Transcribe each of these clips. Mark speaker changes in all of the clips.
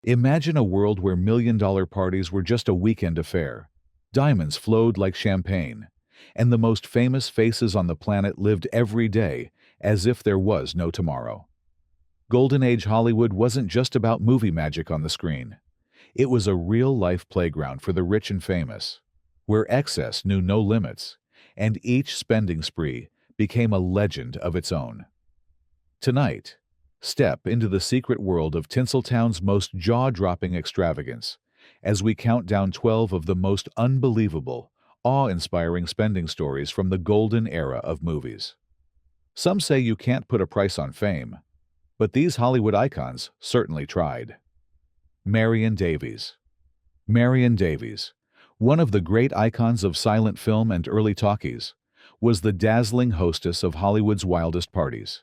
Speaker 1: Imagine a world where million-dollar parties were just a weekend affair. Diamonds flowed like champagne, and the most famous faces on the planet lived every day as if there was no tomorrow. Golden Age Hollywood wasn't just about movie magic on the screen. It was a real-life playground for the rich and famous, where excess knew no limits, and each spending spree became a legend of its own. Tonight, step into the secret world of Tinseltown's most jaw-dropping extravagance as we count down 12 of the most unbelievable, awe-inspiring spending stories from the golden era of movies. Some say you can't put a price on fame, but these Hollywood icons certainly tried. Marion Davies. Marion Davies, one of the great icons of silent film and early talkies, was the dazzling hostess of Hollywood's wildest parties.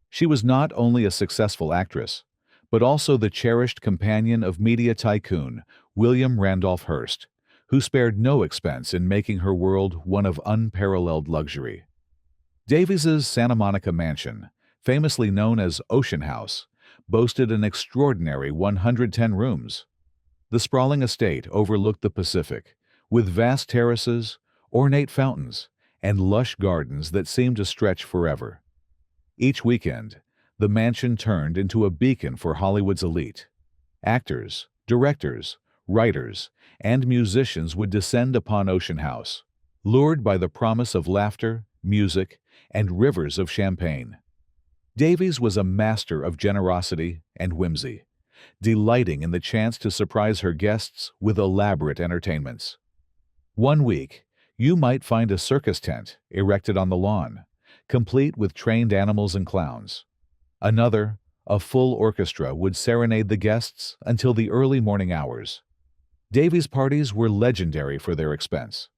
Speaker 1: She was not only a successful actress, but also the cherished companion of media tycoon William Randolph Hearst, who spared no expense in making her world one of unparalleled luxury. Davies's Santa Monica mansion, famously known as Ocean House, boasted an extraordinary 110 rooms. The sprawling estate overlooked the Pacific, with vast terraces, ornate fountains, and lush gardens that seemed to stretch forever. Each weekend, the mansion turned into a beacon for Hollywood's elite. Actors, directors, writers, and musicians would descend upon Ocean House, lured by the promise of laughter, music, and rivers of champagne. Davies was a master of generosity and whimsy, delighting in the chance to surprise her guests with elaborate entertainments. One week, you might find a circus tent erected on the lawn, complete with trained animals and clowns. Another, a full orchestra would serenade the guests until the early morning hours. Davies' parties were legendary for their expense.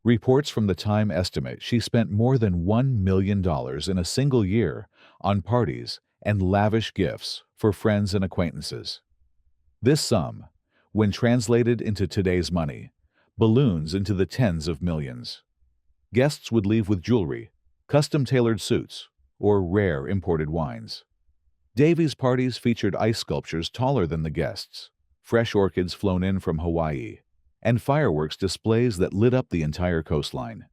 Speaker 1: Reports from the time estimate she spent more than $1 million in a single year on parties and lavish gifts for friends and acquaintances. This sum, when translated into today's money, balloons into the tens of millions. Guests would leave with jewelry, custom-tailored suits, or rare imported wines. Davies' parties featured ice sculptures taller than the guests, fresh orchids flown in from Hawaii, and fireworks displays that lit up the entire coastline.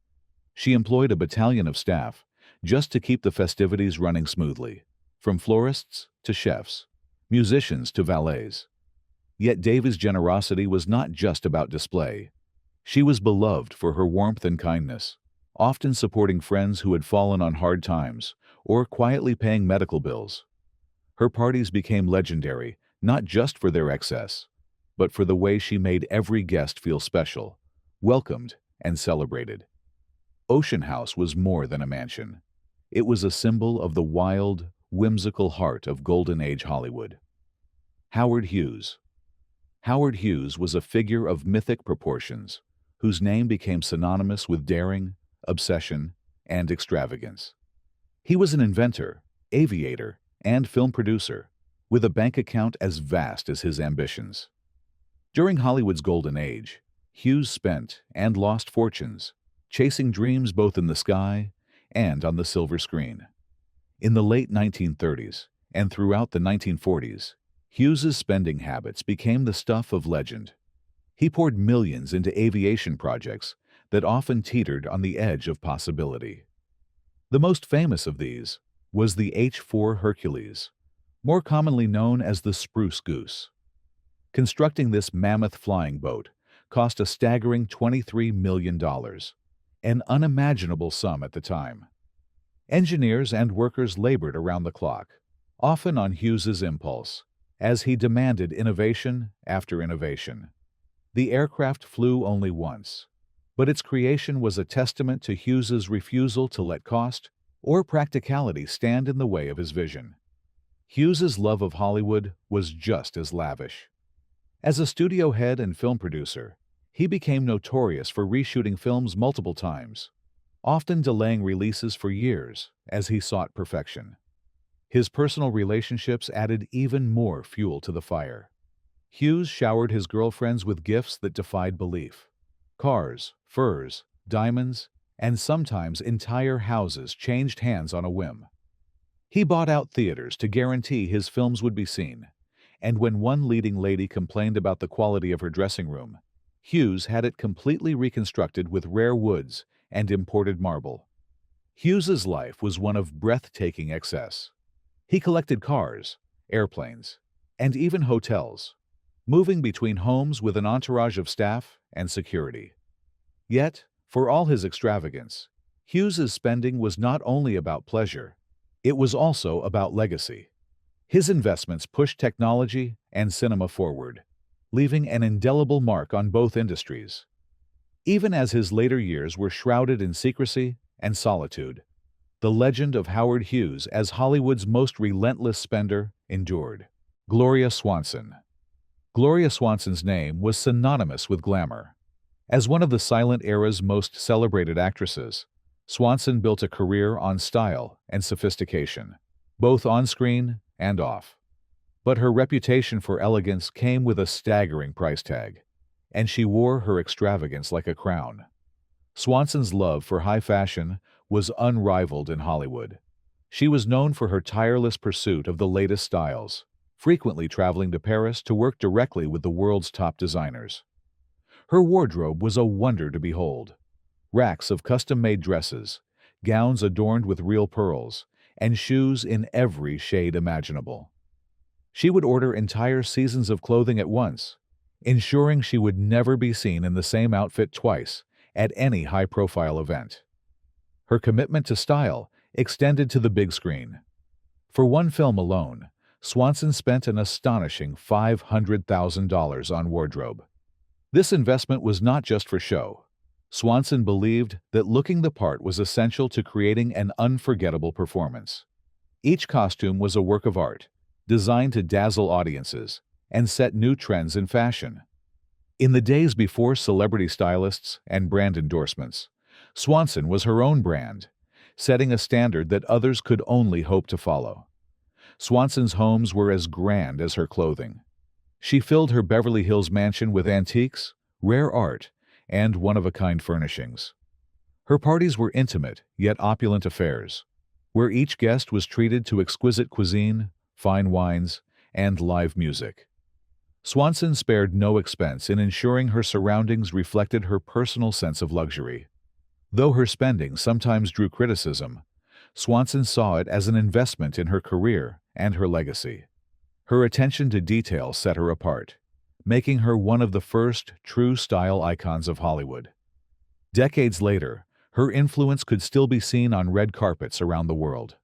Speaker 1: She employed a battalion of staff just to keep the festivities running smoothly, from florists to chefs, musicians to valets. Yet Davies' generosity was not just about display. She was beloved for her warmth and kindness, often supporting friends who had fallen on hard times or quietly paying medical bills. Her parties became legendary not just for their excess, but for the way she made every guest feel special, welcomed, and celebrated. Ocean House was more than a mansion. It was a symbol of the wild, whimsical heart of Golden Age Hollywood. Howard Hughes. Howard Hughes was a figure of mythic proportions, whose name became synonymous with daring, obsession, and extravagance. He was an inventor, aviator, and film producer, with a bank account as vast as his ambitions. During Hollywood's golden age, Hughes spent and lost fortunes, chasing dreams both in the sky and on the silver screen. In the late 1930s and throughout the 1940s, Hughes's spending habits became the stuff of legend. He poured millions into aviation projects that often teetered on the edge of possibility. The most famous of these was the H-4 Hercules, more commonly known as the Spruce Goose. Constructing this mammoth flying boat cost a staggering $23 million, an unimaginable sum at the time. Engineers and workers labored around the clock, often on Hughes's impulse, as he demanded innovation after innovation. The aircraft flew only once, but its creation was a testament to Hughes's refusal to let cost or practicality stand in the way of his vision. Hughes's love of Hollywood was just as lavish. As a studio head and film producer, he became notorious for reshooting films multiple times, often delaying releases for years as he sought perfection. His personal relationships added even more fuel to the fire. Hughes showered his girlfriends with gifts that defied belief. Cars, furs, diamonds, and sometimes entire houses changed hands on a whim. He bought out theaters to guarantee his films would be seen, And when one leading lady complained about the quality of her dressing room, Hughes had it completely reconstructed with rare woods and imported marble. Hughes's life was one of breathtaking excess. He collected cars, airplanes, and even hotels, moving between homes with an entourage of staff and security. Yet, for all his extravagance, Hughes's spending was not only about pleasure, it was also about legacy. His investments pushed technology and cinema forward, leaving an indelible mark on both industries. Even as his later years were shrouded in secrecy and solitude, the legend of Howard Hughes as Hollywood's most relentless spender endured. Gloria Swanson. Gloria Swanson's name was synonymous with glamour. As one of the silent era's most celebrated actresses, Swanson built a career on style and sophistication, both on-screen and off. But her reputation for elegance came with a staggering price tag, and she wore her extravagance like a crown. Swanson's love for high fashion was unrivaled in Hollywood. She was known for her tireless pursuit of the latest styles, frequently traveling to Paris to work directly with the world's top designers. Her wardrobe was a wonder to behold. Racks of custom-made dresses, gowns adorned with real pearls, and shoes in every shade imaginable. She would order entire seasons of clothing at once, ensuring she would never be seen in the same outfit twice at any high-profile event. Her commitment to style extended to the big screen. For one film alone, Swanson spent an astonishing $500,000 on wardrobe. This investment was not just for show. Swanson believed that looking the part was essential to creating an unforgettable performance. Each costume was a work of art, designed to dazzle audiences and set new trends in fashion. In the days before celebrity stylists and brand endorsements, Swanson was her own brand, setting a standard that others could only hope to follow. Swanson's homes were as grand as her clothing. She filled her Beverly Hills mansion with antiques, rare art, and one-of-a-kind furnishings. Her parties were intimate yet opulent affairs, where each guest was treated to exquisite cuisine, fine wines, and live music. Swanson spared no expense in ensuring her surroundings reflected her personal sense of luxury. Though her spending sometimes drew criticism, Swanson saw it as an investment in her career and her legacy. Her attention to detail set her apart, making her one of the first true style icons of Hollywood. Decades later, her influence could still be seen on red carpets around the world.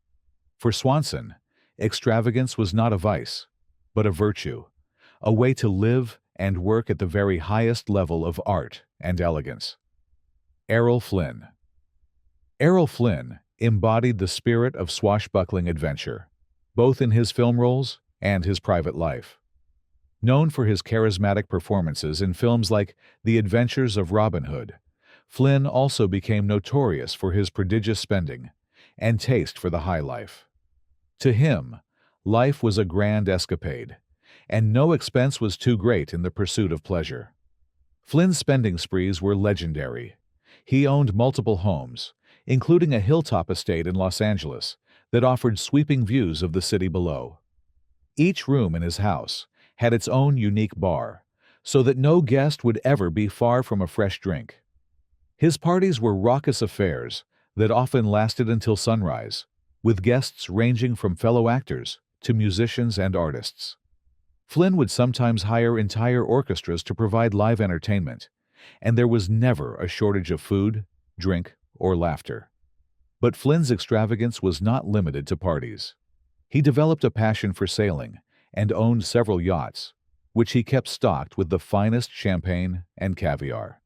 Speaker 1: For Swanson, extravagance was not a vice, but a virtue, a way to live and work at the very highest level of art and elegance. Errol Flynn. Errol Flynn embodied the spirit of swashbuckling adventure, both in his film roles and his private life. Known for his charismatic performances in films like The Adventures of Robin Hood, Flynn also became notorious for his prodigious spending and taste for the high life. To him, life was a grand escapade, and no expense was too great in the pursuit of pleasure. Flynn's spending sprees were legendary. He owned multiple homes, including a hilltop estate in Los Angeles that offered sweeping views of the city below. Each room in his house had its own unique bar, so that no guest would ever be far from a fresh drink. His parties were raucous affairs that often lasted until sunrise, with guests ranging from fellow actors to musicians and artists. Flynn would sometimes hire entire orchestras to provide live entertainment, and there was never a shortage of food, drink, or laughter. But Flynn's extravagance was not limited to parties. He developed a passion for sailing and owned several yachts, which he kept stocked with the finest champagne and caviar.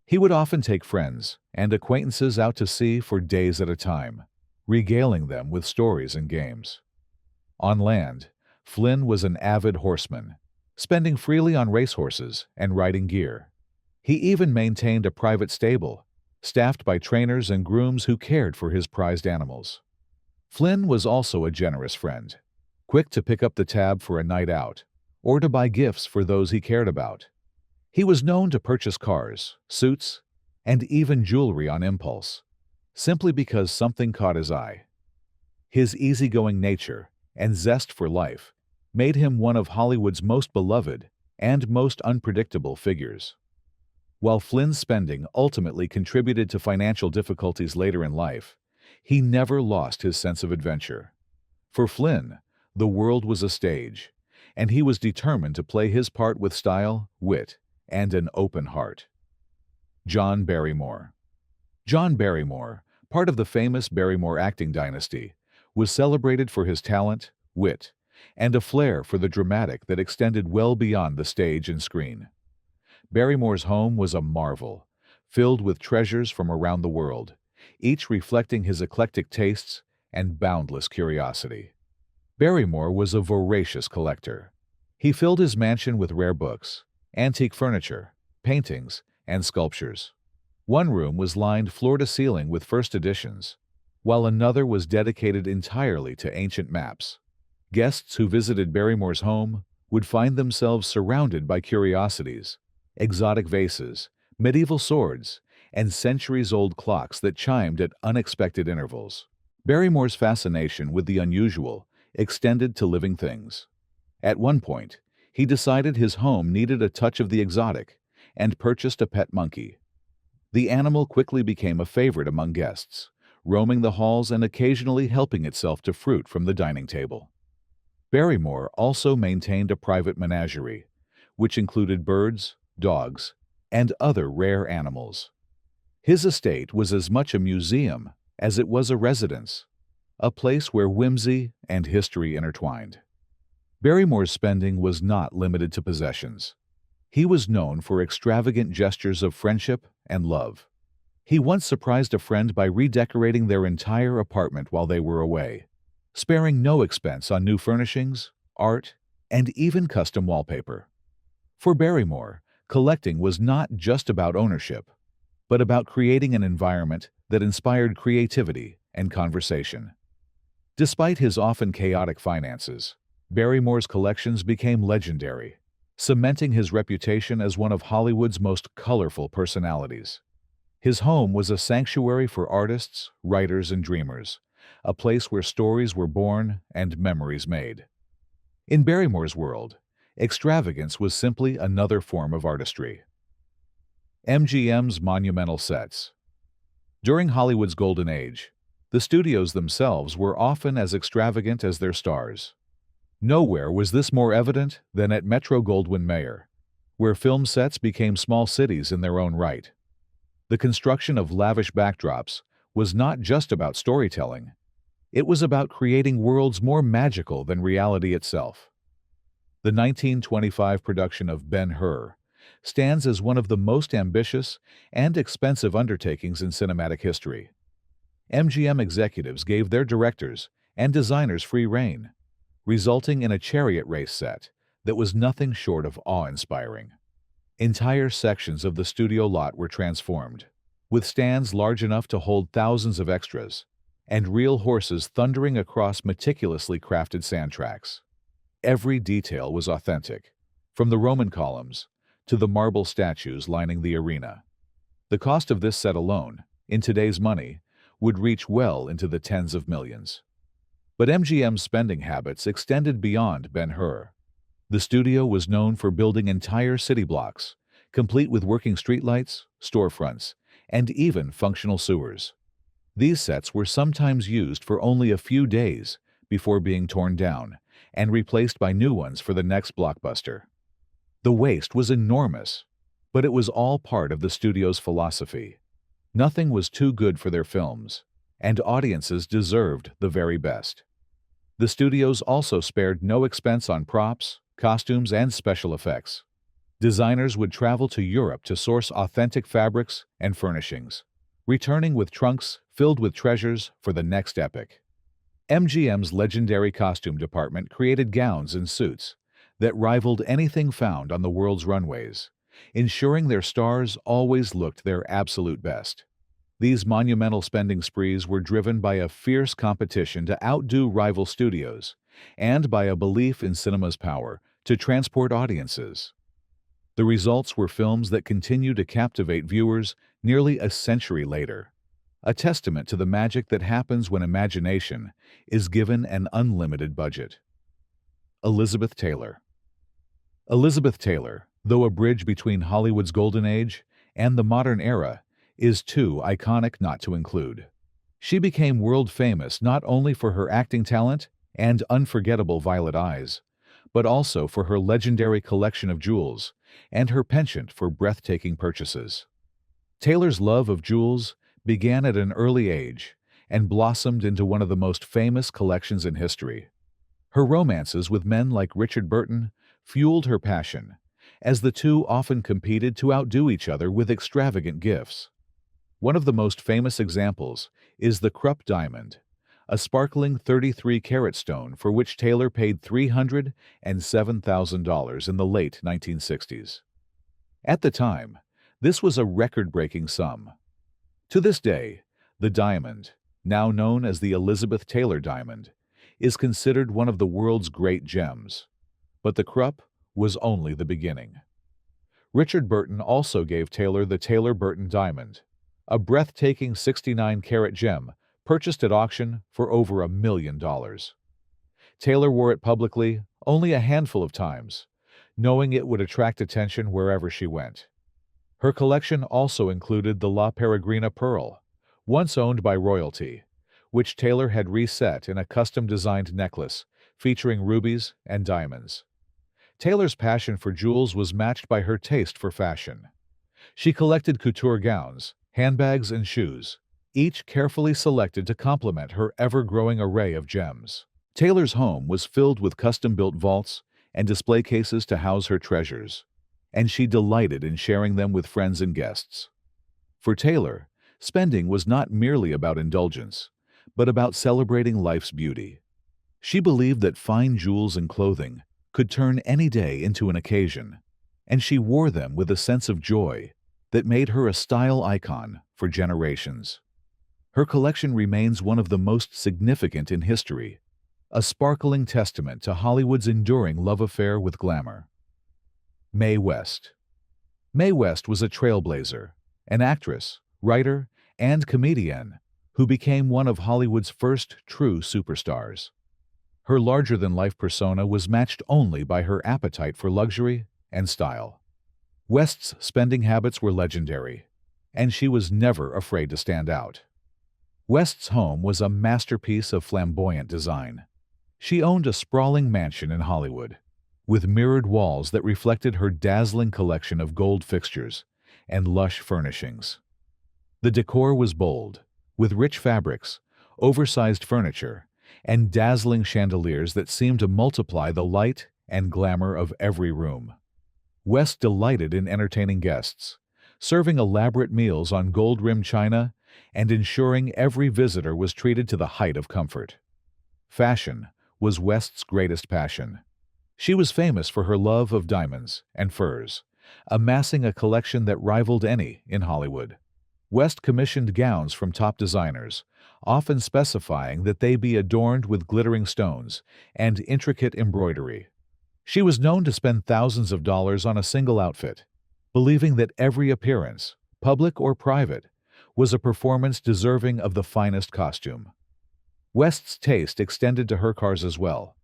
Speaker 1: He would often take friends and acquaintances out to sea for days at a time, regaling them with stories and games. On land, Flynn was an avid horseman, spending freely on racehorses and riding gear. He even maintained a private stable, staffed by trainers and grooms who cared for his prized animals. Flynn was also a generous friend, quick to pick up the tab for a night out, or to buy gifts for those he cared about. He was known to purchase cars, suits, and even jewelry on impulse, simply because something caught his eye. His easygoing nature and zest for life made him one of Hollywood's most beloved and most unpredictable figures. While Flynn's spending ultimately contributed to financial difficulties later in life, he never lost his sense of adventure. For Flynn, the world was a stage, and he was determined to play his part with style, wit, and an open heart. John Barrymore. John Barrymore, part of the famous Barrymore acting dynasty, was celebrated for his talent, wit, and a flair for the dramatic that extended well beyond the stage and screen. Barrymore's home was a marvel, filled with treasures from around the world, each reflecting his eclectic tastes and boundless curiosity. Barrymore was a voracious collector. He filled his mansion with rare books, antique furniture, paintings, and sculptures. One room was lined floor to ceiling with first editions, while another was dedicated entirely to ancient maps. Guests who visited Barrymore's home would find themselves surrounded by curiosities, exotic vases, medieval swords, and centuries-old clocks that chimed at unexpected intervals. Barrymore's fascination with the unusual extended to living things. At one point, he decided his home needed a touch of the exotic and purchased a pet monkey. The animal quickly became a favorite among guests, roaming the halls and occasionally helping itself to fruit from the dining table. Barrymore also maintained a private menagerie, which included birds, dogs, and other rare animals. His estate was as much a museum as it was a residence, a place where whimsy and history intertwined. Barrymore's spending was not limited to possessions. He was known for extravagant gestures of friendship and love. He once surprised a friend by redecorating their entire apartment while they were away, sparing no expense on new furnishings, art, and even custom wallpaper. For Barrymore, collecting was not just about ownership, but about creating an environment that inspired creativity and conversation. Despite his often chaotic finances, Barrymore's collections became legendary, cementing his reputation as one of Hollywood's most colorful personalities. His home was a sanctuary for artists, writers, and dreamers, a place where stories were born and memories made. In Barrymore's world, extravagance was simply another form of artistry. MGM's monumental sets. During Hollywood's golden age, the studios themselves were often as extravagant as their stars. Nowhere was this more evident than at Metro-Goldwyn-Mayer, where film sets became small cities in their own right. The construction of lavish backdrops was not just about storytelling. It was about creating worlds more magical than reality itself. The 1925 production of Ben-Hur stands as one of the most ambitious and expensive undertakings in cinematic history. MGM executives gave their directors and designers free rein, resulting in a chariot race set that was nothing short of awe-inspiring. Entire sections of the studio lot were transformed, with stands large enough to hold thousands of extras, and real horses thundering across meticulously crafted sand tracks. Every detail was authentic, from the Roman columns to the marble statues lining the arena. The cost of this set alone, in today's money, would reach well into the tens of millions. But MGM's spending habits extended beyond Ben-Hur. The studio was known for building entire city blocks, complete with working streetlights, storefronts, and even functional sewers. These sets were sometimes used for only a few days before being torn down and replaced by new ones for the next blockbuster. The waste was enormous, but it was all part of the studio's philosophy. Nothing was too good for their films, and audiences deserved the very best. The studios also spared no expense on props, costumes, and special effects. Designers would travel to Europe to source authentic fabrics and furnishings, returning with trunks filled with treasures for the next epic. MGM's legendary costume department created gowns and suits that rivaled anything found on the world's runways, ensuring their stars always looked their absolute best. These monumental spending sprees were driven by a fierce competition to outdo rival studios and by a belief in cinema's power to transport audiences. The results were films that continue to captivate viewers nearly a century later, a testament to the magic that happens when imagination is given an unlimited budget. Elizabeth Taylor. Elizabeth Taylor, though a bridge between Hollywood's golden age and the modern era, is too iconic not to include. She became world famous not only for her acting talent and unforgettable violet eyes, but also for her legendary collection of jewels and her penchant for breathtaking purchases. Taylor's love of jewels began at an early age and blossomed into one of the most famous collections in history. Her romances with men like Richard Burton fueled her passion, as the two often competed to outdo each other with extravagant gifts. One of the most famous examples is the Krupp diamond, a sparkling 33-carat stone for which Taylor paid $307,000 in the late 1960s. At the time, this was a record-breaking sum. To this day, the diamond, now known as the Elizabeth Taylor diamond, is considered one of the world's great gems. But the Krupp was only the beginning. Richard Burton also gave Taylor the Taylor Burton diamond, a breathtaking 69-carat gem purchased at auction for over $1 million. Taylor wore it publicly only a handful of times, knowing it would attract attention wherever she went. Her collection also included the La Peregrina pearl, once owned by royalty, which Taylor had reset in a custom-designed necklace featuring rubies and diamonds. Taylor's passion for jewels was matched by her taste for fashion. She collected couture gowns, handbags, and shoes, each carefully selected to complement her ever-growing array of gems. Taylor's home was filled with custom-built vaults and display cases to house her treasures, and she delighted in sharing them with friends and guests. For Taylor, spending was not merely about indulgence, but about celebrating life's beauty. She believed that fine jewels and clothing could turn any day into an occasion, and she wore them with a sense of joy that made her a style icon for generations. Her collection remains one of the most significant in history, a sparkling testament to Hollywood's enduring love affair with glamour. Mae West. Mae West was a trailblazer, an actress, writer, and comedian who became one of Hollywood's first true superstars. Her larger-than-life persona was matched only by her appetite for luxury and style. West's spending habits were legendary, and she was never afraid to stand out. West's home was a masterpiece of flamboyant design. She owned a sprawling mansion in Hollywood, with mirrored walls that reflected her dazzling collection of gold fixtures and lush furnishings. The decor was bold, with rich fabrics, oversized furniture, and dazzling chandeliers that seemed to multiply the light and glamour of every room. West delighted in entertaining guests, serving elaborate meals on gold-rimmed china and ensuring every visitor was treated to the height of comfort. Fashion was West's greatest passion. She was famous for her love of diamonds and furs, amassing a collection that rivaled any in Hollywood. West commissioned gowns from top designers, often specifying that they be adorned with glittering stones and intricate embroidery. She was known to spend thousands of dollars on a single outfit, believing that every appearance, public or private, was a performance deserving of the finest costume. West's taste extended to her cars as well.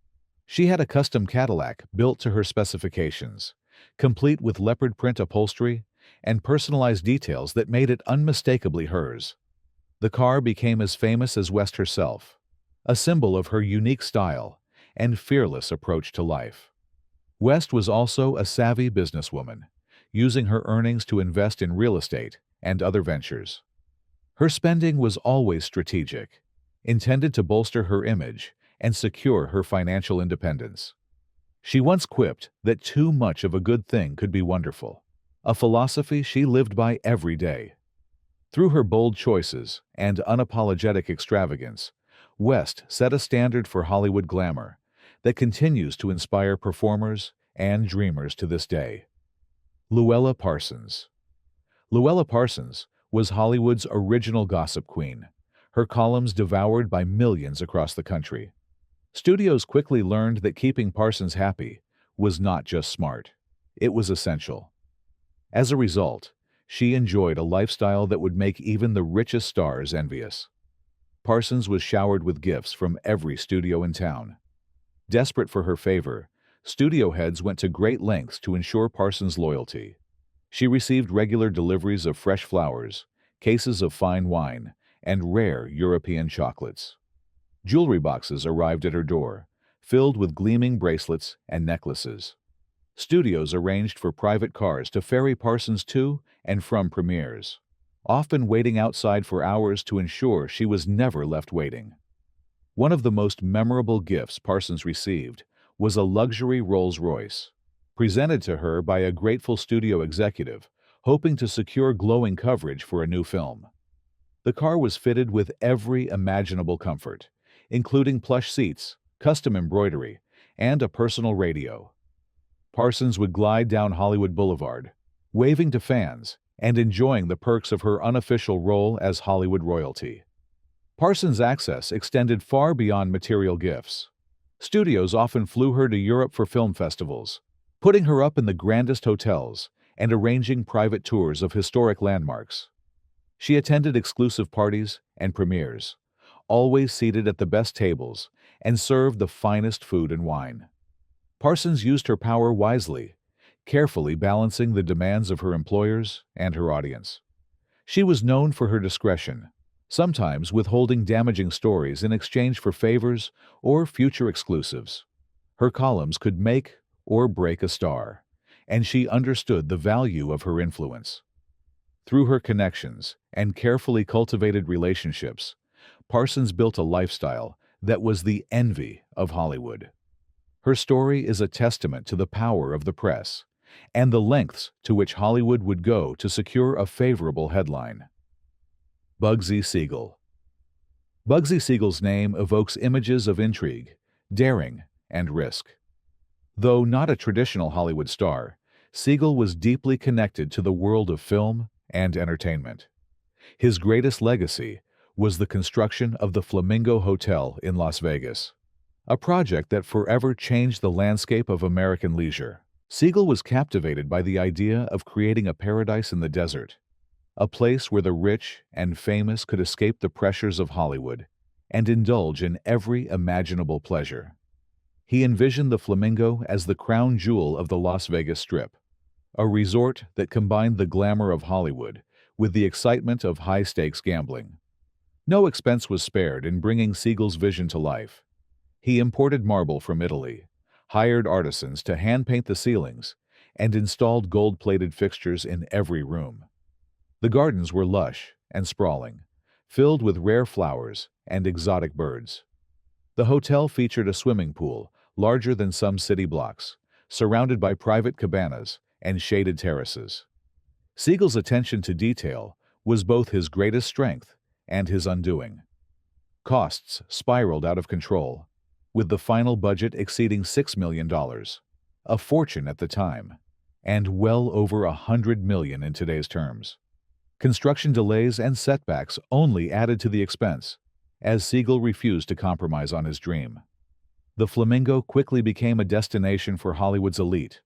Speaker 1: She had a custom Cadillac built to her specifications, complete with leopard print upholstery and personalized details that made it unmistakably hers. The car became as famous as West herself, a symbol of her unique style and fearless approach to life. West was also a savvy businesswoman, using her earnings to invest in real estate and other ventures. Her spending was always strategic, intended to bolster her image and secure her financial independence. She once quipped that too much of a good thing could be wonderful, a philosophy she lived by every day. Through her bold choices and unapologetic extravagance, West set a standard for Hollywood glamour that continues to inspire performers and dreamers to this day. Luella Parsons. Luella Parsons was Hollywood's original gossip queen, her columns devoured by millions across the country. Studios quickly learned that keeping Parsons happy was not just smart, it was essential. As a result, she enjoyed a lifestyle that would make even the richest stars envious. Parsons was showered with gifts from every studio in town. Desperate for her favor, Studio heads went to great lengths to ensure Parsons' loyalty. She received regular deliveries of fresh flowers, cases of fine wine, and rare European chocolates. Jewelry boxes arrived at her door, filled with gleaming bracelets and necklaces. Studios arranged for private cars to ferry Parsons to and from premieres, often waiting outside for hours to ensure she was never left waiting. One of the most memorable gifts Parsons received was a luxury Rolls-Royce, presented to her by a grateful studio executive, hoping to secure glowing coverage for a new film. The car was fitted with every imaginable comfort, including plush seats, custom embroidery, and a personal radio. Parsons would glide down Hollywood Boulevard, waving to fans and enjoying the perks of her unofficial role as Hollywood royalty. Parsons' access extended far beyond material gifts. Studios often flew her to Europe for film festivals, putting her up in the grandest hotels and arranging private tours of historic landmarks. She attended exclusive parties and premieres, always seated at the best tables, and served the finest food and wine. Parsons used her power wisely, carefully balancing the demands of her employers and her audience. She was known for her discretion, sometimes withholding damaging stories in exchange for favors or future exclusives. Her columns could make or break a star, and she understood the value of her influence. Through her connections and carefully cultivated relationships, Parsons built a lifestyle that was the envy of Hollywood. Her story is a testament to the power of the press and the lengths to which Hollywood would go to secure a favorable headline. Bugsy Siegel. Bugsy Siegel's name evokes images of intrigue, daring, and risk. Though not a traditional Hollywood star, Siegel was deeply connected to the world of film and entertainment. His greatest legacy was the construction of the Flamingo Hotel in Las Vegas, a project that forever changed the landscape of American leisure. Siegel was captivated by the idea of creating a paradise in the desert, a place where the rich and famous could escape the pressures of Hollywood and indulge in every imaginable pleasure. He envisioned the Flamingo as the crown jewel of the Las Vegas Strip, a resort that combined the glamour of Hollywood with the excitement of high-stakes gambling. No expense was spared in bringing Siegel's vision to life. He imported marble from Italy, hired artisans to hand-paint the ceilings, and installed gold-plated fixtures in every room. The gardens were lush and sprawling, filled with rare flowers and exotic birds. The hotel featured a swimming pool larger than some city blocks, surrounded by private cabanas and shaded terraces. Siegel's attention to detail was both his greatest strength and his undoing. Costs spiraled out of control, with the final budget exceeding $6 million, a fortune at the time, and well over $100 million in today's terms. Construction delays and setbacks only added to the expense, as Siegel refused to compromise on his dream. The Flamingo quickly became a destination for Hollywood's elite.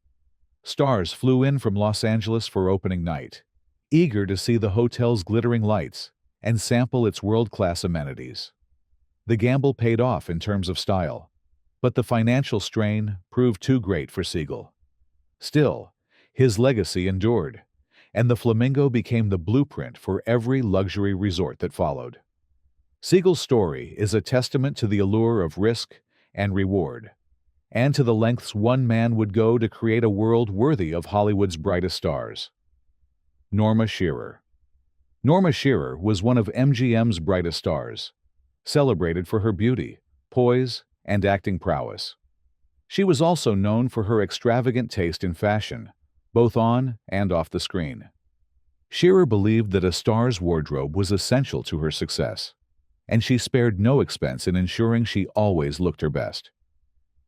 Speaker 1: Stars flew in from Los Angeles for opening night, eager to see the hotel's glittering lights and sample its world-class amenities. The gamble paid off in terms of style, but the financial strain proved too great for Siegel. Still, his legacy endured, and the Flamingo became the blueprint for every luxury resort that followed. Siegel's story is a testament to the allure of risk and reward, and to the lengths one man would go to create a world worthy of Hollywood's brightest stars. Norma Shearer. Norma Shearer was one of MGM's brightest stars, celebrated for her beauty, poise, and acting prowess. She was also known for her extravagant taste in fashion, both on and off the screen. Shearer believed that a star's wardrobe was essential to her success, and she spared no expense in ensuring she always looked her best.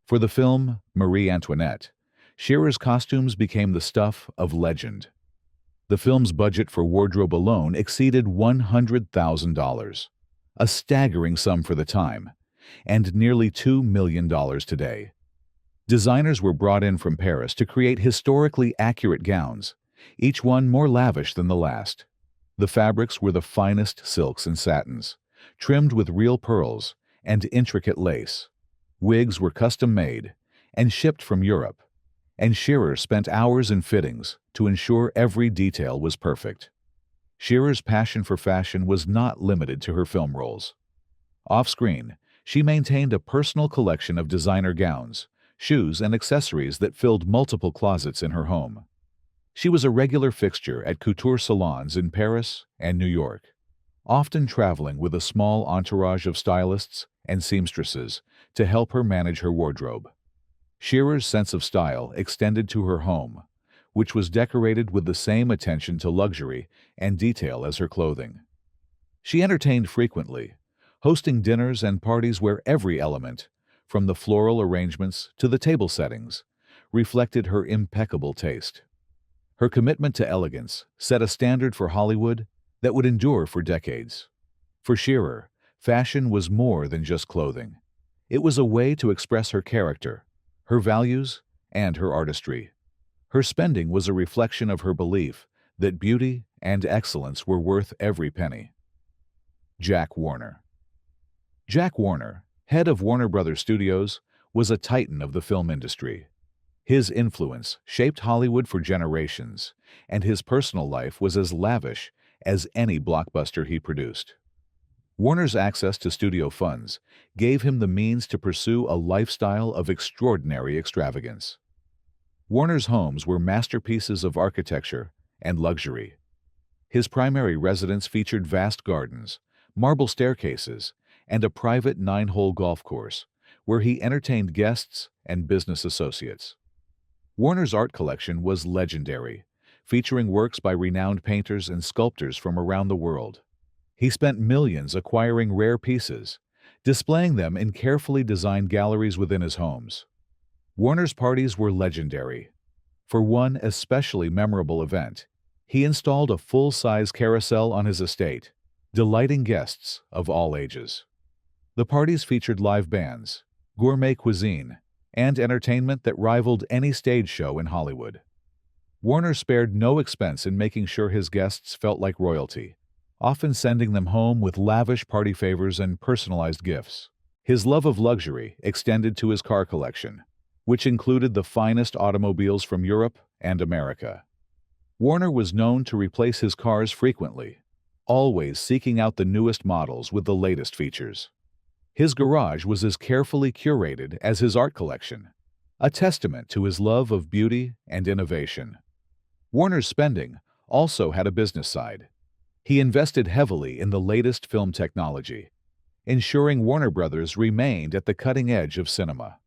Speaker 1: For the film Marie Antoinette, Shearer's costumes became the stuff of legend. The film's budget for wardrobe alone exceeded $100,000, a staggering sum for the time, and nearly $2 million today. Designers were brought in from Paris to create historically accurate gowns, each one more lavish than the last. The fabrics were the finest silks and satins, trimmed with real pearls and intricate lace. Wigs were custom-made, and shipped from Europe, and Shearer spent hours in fittings to ensure every detail was perfect. Shearer's passion for fashion was not limited to her film roles. Off-screen, she maintained a personal collection of designer gowns, shoes, and accessories that filled multiple closets in her home. She was a regular fixture at couture salons in Paris and New York, often traveling with a small entourage of stylists and seamstresses to help her manage her wardrobe. Shearer's sense of style extended to her home, which was decorated with the same attention to luxury and detail as her clothing. She entertained frequently, hosting dinners and parties where every element, from the floral arrangements to the table settings, reflected her impeccable taste. Her commitment to elegance set a standard for Hollywood that would endure for decades. For Shearer, fashion was more than just clothing. It was a way to express her character, her values, and her artistry. Her spending was a reflection of her belief that beauty and excellence were worth every penny. Jack Warner. Jack Warner, head of Warner Brothers Studios, was a titan of the film industry. His influence shaped Hollywood for generations, and his personal life was as lavish as any blockbuster he produced. Warner's access to studio funds gave him the means to pursue a lifestyle of extraordinary extravagance. Warner's homes were masterpieces of architecture and luxury. His primary residence featured vast gardens, marble staircases, and a private 9-hole golf course, where he entertained guests and business associates. Warner's art collection was legendary, featuring works by renowned painters and sculptors from around the world. He spent millions acquiring rare pieces, displaying them in carefully designed galleries within his homes. Warner's parties were legendary. For one especially memorable event, he installed a full-size carousel on his estate, delighting guests of all ages. The parties featured live bands, gourmet cuisine, and entertainment that rivaled any stage show in Hollywood. Warner spared no expense in making sure his guests felt like royalty, often sending them home with lavish party favors and personalized gifts. His love of luxury extended to his car collection, which included the finest automobiles from Europe and America. Warner was known to replace his cars frequently, always seeking out the newest models with the latest features. His garage was as carefully curated as his art collection, a testament to his love of beauty and innovation. Warner's spending also had a business side. He invested heavily in the latest film technology, ensuring Warner Brothers remained at the cutting edge of cinema.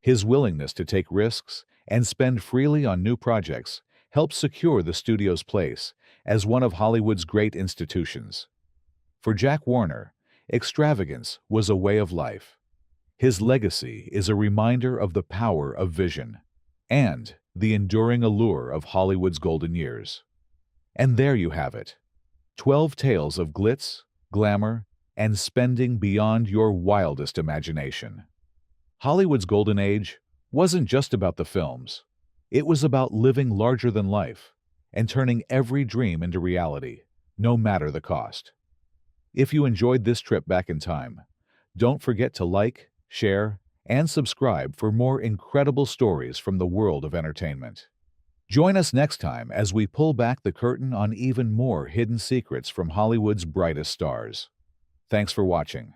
Speaker 1: His willingness to take risks and spend freely on new projects helped secure the studio's place as one of Hollywood's great institutions. For Jack Warner, extravagance was a way of life. His legacy is a reminder of the power of vision and the enduring allure of Hollywood's golden years. And there you have it, 12 tales of glitz, glamour, and spending beyond your wildest imagination. Hollywood's golden age wasn't just about the films. It was about living larger than life and turning every dream into reality, no matter the cost. If you enjoyed this trip back in time, don't forget to like, share, and subscribe for more incredible stories from the world of entertainment. Join us next time as we pull back the curtain on even more hidden secrets from Hollywood's brightest stars. Thanks for watching.